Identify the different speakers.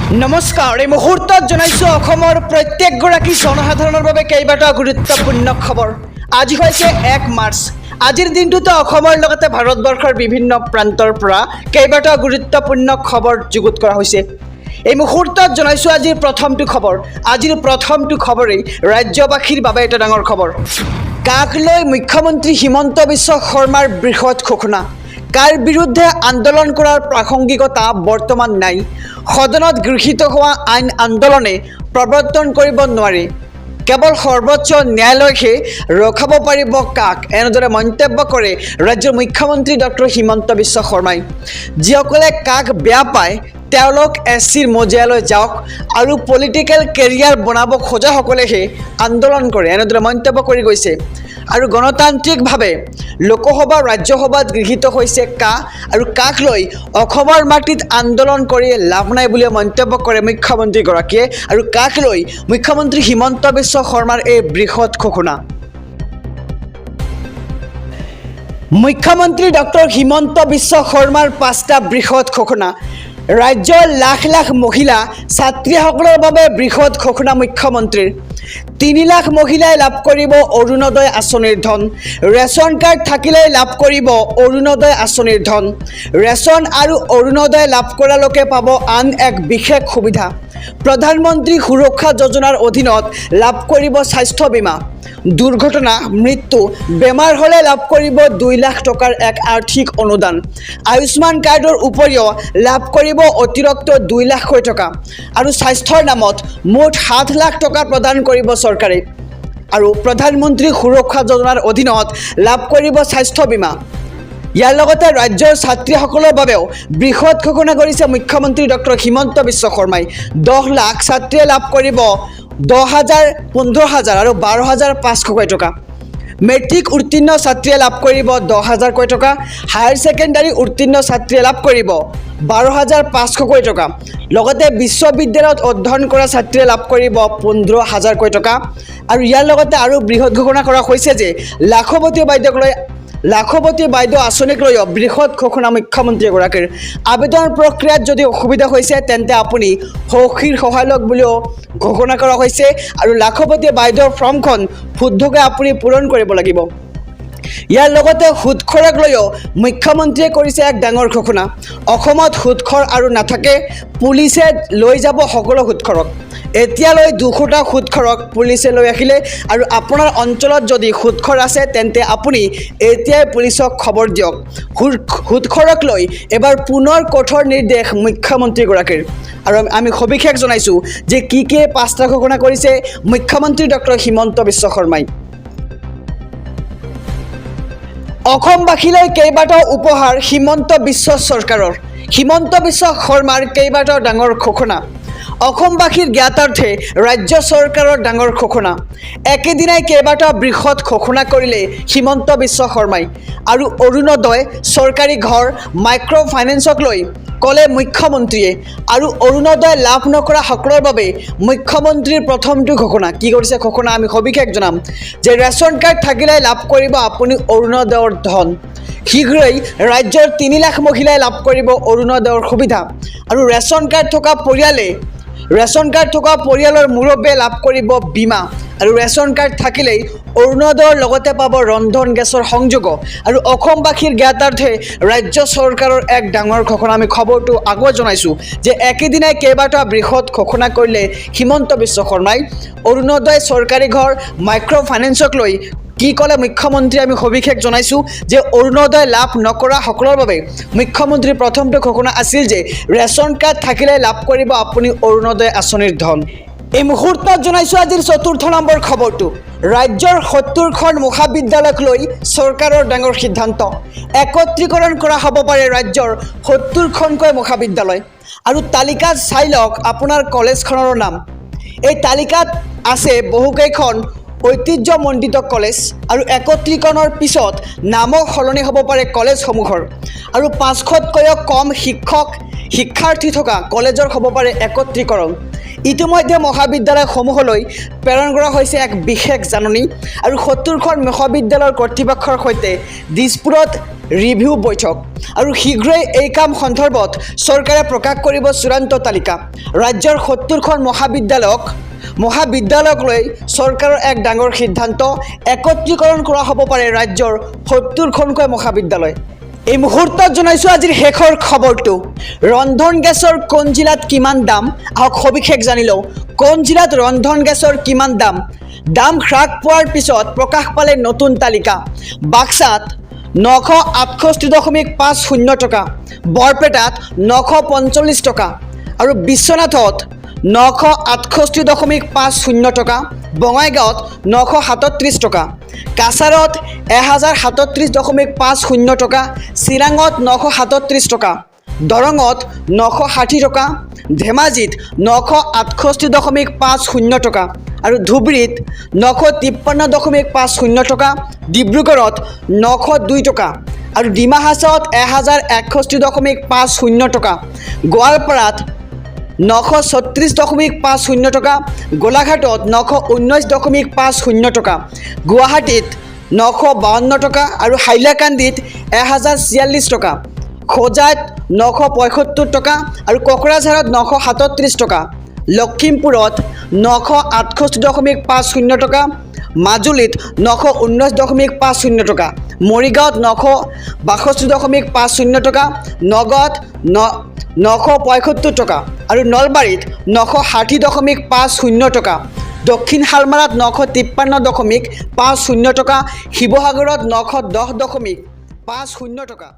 Speaker 1: নমস্কাৰ এই মুহূৰ্তত জনাইছো অসমৰ প্ৰত্যেকগৰাকী জনসাধাৰণৰ বাবে কেইবাটা গুৰুত্বপূৰ্ণ খবৰ। আজি হৈছে 1 মাৰ্চ। আজিৰ দিনটোতে অসমৰ লগতে ভাৰতবৰ্ষৰ বিভিন্ন প্ৰান্তৰ পৰা কেইবাটা গুৰুত্বপূৰ্ণ খবৰ যুগুত কৰা হৈছে। এই মুহূৰ্তত জনাইছো আজিৰ প্ৰথমটো খবৰ। আজিৰ প্ৰথমটো খবৰেই ৰাজ্যবাসীৰ বাবে এটা ডাঙৰ খবৰ। কাক লৈ মুখ্যমন্ত্ৰী হিমন্ত বিশ্ব শৰ্মাৰ বৃহৎ ঘোষণা। কাৰ বিৰুদ্ধে আন্দোলন কৰাৰ প্ৰাসংগিকতা বৰ্তমান নাই। সদনত গৃহীত হোৱা আইন আন্দোলনে প্ৰৱৰ্তন কৰিব নোৱাৰে। কেৱল সৰ্বোচ্চ ন্যায়ালয়হে ৰখাব পাৰিব কাক, এনেদৰে মন্তব্য কৰে ৰাজ্যৰ মুখ্যমন্ত্ৰী ডক্টৰ হিমন্ত বিশ্ব শৰ্মাই। যিসকলে কাক বেয়া পায় তেওঁলোক SCৰ মজিয়ালৈ যাওক আৰু পলিটিকেল কেৰিয়াৰ বনাব খোজাসকলেহে আন্দোলন কৰে, এনেদৰে মন্তব্য কৰি গৈছে। আৰু গণতান্ত্ৰিকভাৱে লোকসভা ৰাজ্যসভাত গৃহীত হৈছে কা আৰু কাক লৈ অসমৰ মাটিত আন্দোলন কৰি লাভ নাই বুলি মন্তব্য কৰে মুখ্যমন্ত্ৰীগৰাকীয়ে। আৰু কাক লৈ মুখ্যমন্ত্ৰী হিমন্ত বিশ্ব শৰ্মাৰ এই বৃহৎ ঘোষণা। মুখ্যমন্ত্ৰী ডক্টৰ হিমন্ত বিশ্ব শৰ্মাৰ 5টা বৃহৎ ঘোষণা। ৰাজ্যৰ লাখ লাখ মহিলা ছাত্ৰীসকলৰ বাবে বৃহৎ ঘোষণা মুখ্যমন্ত্ৰীৰ। 3 লাখ মহিলাই লাভ কৰিব অৰুণোদয় আঁচনিৰ ধন। ৰেচন কাৰ্ড থাকিলেই লাভ কৰিব অৰুণোদয় আঁচনিৰ ধন। ৰেচন আৰু অৰুণোদয় লাভ কৰা লোকে পাব আন এক বিশেষ সুবিধা। প্ৰধানমন্ত্ৰী সুৰক্ষা যোজনাৰ অধীনত লাভ কৰিব স্বাস্থ্য বীমা। দুৰ্ঘটনা, মৃত্যু, বেমাৰ হ'লে লাভ কৰিব 2 লাখ টকাৰ এক আৰ্থিক অনুদান। আয়ুষ্মান কাৰ্ডৰ উপৰিও লাভ কৰিব অতিৰিক্ত 2 লাখকৈ টকা। আৰু স্বাস্থ্যৰ নামত মুঠ 7 লাখ টকা প্ৰদান কৰিব চৰকাৰে। আৰু প্ৰধানমন্ত্ৰী সুৰক্ষা যোজনাৰ অধীনত লাভ কৰিব স্বাস্থ্য বীমা। ইয়াৰ লগতে ৰাজ্যৰ ছাত্ৰীসকলৰ বাবেও বৃহৎ ঘোষণা কৰিছে মুখ্যমন্ত্ৰী ডক্টৰ হিমন্ত বিশ্ব শৰ্মাই। 10 লাখ ছাত্ৰীয়ে লাভ কৰিব 10,000, 15,000 আৰু 12,500কৈ টকা। মেট্ৰিক উত্তীৰ্ণ ছাত্ৰীয়ে লাভ কৰিব 10,000কৈ টকা। হায়াৰ ছেকেণ্ডাৰী উত্তীৰ্ণ ছাত্ৰীয়ে লাভ কৰিব 12,500কৈ টকা। লগতে বিশ্ববিদ্যালয়ত অধ্যয়ন কৰা ছাত্ৰীয়ে লাভ কৰিব 15,000কৈ টকা। আৰু ইয়াৰ লগতে আৰু বৃহৎ ঘোষণা কৰা হৈছে যে লাখপতি বাইদেউ আঁচনিক লৈও বৃহৎ ঘোষণা মুখ্যমন্ত্ৰীগৰাকীৰ। আবেদন প্ৰক্ৰিয়াত যদি অসুবিধা হৈছে তেন্তে আপুনি সখীৰ সহায় লওক বুলিও ঘোষণা কৰা হৈছে। আৰু লাখপতি বাইদেউৰ ফৰ্মখন শুদ্ধকৈ আপুনি পূৰণ কৰিব লাগিব। ইয়াৰ লগতে সুদখৰক লৈও মুখ্যমন্ত্ৰীয়ে কৰিছে এক ডাঙৰ ঘোষণা। অসমত সুদখৰ আৰু নাথাকে, পুলিচে লৈ যাব সকলো সুদখৰক। এতিয়ালৈ 200টা সুদখৰক পুলিচে লৈ আহিলে। আৰু আপোনাৰ অঞ্চলত যদি সুদখৰ আছে তেন্তে আপুনি এতিয়াই পুলিচক খবৰ দিয়ক। সুদখৰক লৈ এবাৰ পুনৰ কঠোৰ নিৰ্দেশ মুখ্যমন্ত্ৰীগৰাকীৰ। আৰু আমি সবিশেষ জনাইছোঁ যে কি 5টা ঘোষণা কৰিছে মুখ্যমন্ত্ৰী ডক্টৰ হিমন্ত বিশ্ব শৰ্মাই। অসমবাসীলৈ কেইবাটাও উপহাৰ হিমন্ত বিশ্ব চৰকাৰৰ। হিমন্ত বিশ্ব শৰ্মাৰ কেইবাটাও ডাঙৰ ঘোষণা। অসমবাসীৰ জ্ঞাতাৰ্থে ৰাজ্য চৰকাৰৰ ডাঙৰ ঘোষণা। একেদিনাই কেইবাটা বৃহৎ ঘোষণা কৰিলে হিমন্ত বিশ্ব শৰ্মাই। আৰু অৰুণোদয়, চৰকাৰী ঘৰ, মাইক্ৰ' ফাইনেন্সক লৈ ক'লে মুখ্যমন্ত্ৰীয়ে। আৰু অৰুণোদয় লাভ নকৰা সকলৰ বাবে মুখ্যমন্ত্ৰীৰ প্ৰথমটো ঘোষণা। কি কৰিছে ঘোষণা আমি সবিশেষ জনাম যে ৰেচন কাৰ্ড থাকিলে লাভ কৰিব আপুনি অৰুণোদয়ৰ ধন। শীঘ্ৰেই ৰাজ্যৰ 3 লাখ মহিলাই লাভ কৰিব অৰুণোদয়ৰ সুবিধা। আৰু ৰেচন কাৰ্ড থকা পৰিয়ালৰ মুৰব্বীয়ে লাভ কৰিব বীমা। আৰু ৰেচন কাৰ্ড থাকিলেই অৰুণোদয়ৰ লগতে পাব ৰন্ধন গেছৰ সংযোগ। আৰু অসমবাসীৰ জ্ঞাতাৰ্থে ৰাজ্য চৰকাৰৰ এক ডাঙৰ ঘোষণা। আমি খবৰটো আগত জনাইছোঁ যে একেদিনাই কেইবাটা বৃহৎ ঘোষণা কৰিলে হিমন্ত বিশ্ব শৰ্মাই। অৰুণোদয়, চৰকাৰী ঘৰ, মাইক্ৰ' ফাইনেন্সক লৈ কি ক'লে মুখ্যমন্ত্ৰীয়ে আমি সবিশেষ জনাইছোঁ যে অৰুণোদয় লাভ নকৰা সকলৰ বাবে মুখ্যমন্ত্ৰীৰ প্ৰথমটো ঘোষণা আছিল যে ৰেচন কাৰ্ড থাকিলে লাভ কৰিব আপুনি অৰুণোদয় আঁচনিৰ ধন। এই মুহূৰ্তত জনাইছোঁ আজিৰ 4ৰ্থ নম্বৰ খবৰটো। ৰাজ্যৰ 70খন মহাবিদ্যালয়ক লৈ চৰকাৰৰ ডাঙৰ সিদ্ধান্ত। একত্ৰীকৰণ কৰা হ'ব পাৰে ৰাজ্যৰ 70খনকৈ মহাবিদ্যালয়। আৰু তালিকাত চাই লওক আপোনাৰ কলেজখনৰ নাম। এই তালিকাত আছে বহুকেইখন ঐতিহ্যমণ্ডিত কলেজ। আৰু একত্ৰীকৰণৰ পিছত নামো সলনি হ'ব পাৰে কলেজসমূহৰ। আৰু 500তকৈও কম শিক্ষাৰ্থী থকা কলেজৰ হ'ব পাৰে একত্ৰীকৰণ। ইতিমধ্যে মহাবিদ্যালয়সমূহলৈ প্ৰেৰণ কৰা হৈছে এক বিশেষ জাননী। আৰু 70খন মহাবিদ্যালয়ৰ কৰ্তৃপক্ষৰ সৈতে দিছপুৰত ৰিভিউ বৈঠক আৰু শীঘ্ৰেই এই কাম সন্দৰ্ভত চৰকাৰে প্ৰকাশ কৰিব চূড়ান্ত তালিকা ৰাজ্যৰ ৭০খন মহাবিদ্যালয়ক লৈ চৰকাৰৰ এক ডাঙৰ সিদ্ধান্ত একত্ৰীকৰণ কৰা হ'ব পাৰে ৰাজ্যৰ ৭০খনকৈ মহাবিদ্যালয় এই মুহূৰ্তত জনাইছোঁ আজিৰ শেষৰ খবৰটো ৰন্ধন গেছৰ কোন জিলাত কিমান দাম আহক সবিশেষ জানি লওঁ কোন জিলাত ৰন্ধন গেছৰ কিমান দাম হ্ৰাস পোৱাৰ পিছত প্ৰকাশ পালে নতুন তালিকা বাক্সাত 968.50 টকা বৰপেটাত 945 টকা আৰু বিশ্বনাথত 968.50 টকা বঙাইগাঁৱত 937 টকা কাছাৰত 1037.50 টকা চিৰাঙত 937 টকা দৰঙত 960 টকা ধেমাজিত 968.50 টকা আৰু ধুবুৰীত 953.50 টকা ডিব্ৰুগড়ত 902 টকা আৰু ডিমা হাছাওত 1061.50 টকা গোৱালপাৰাত 936.50 টকা গোলাঘাটত 919.50 টকা গুৱাহাটীত 952 টকা আৰু হাইলাকান্দিত 1046 টকা খোজাত 975 টকা আৰু কোকৰাঝাৰত 937 টকা লখিমপুৰত 968.50 টকা মাজুলীত 919.50 টকা মৰিগাঁৱত 962.50 টকা নগাঁৱত 975 টকা আৰু নলবাৰীত 960.50 টকা দক্ষিণ শালমাৰাত 953.50 টকা শিৱসাগৰত 910.50 টকা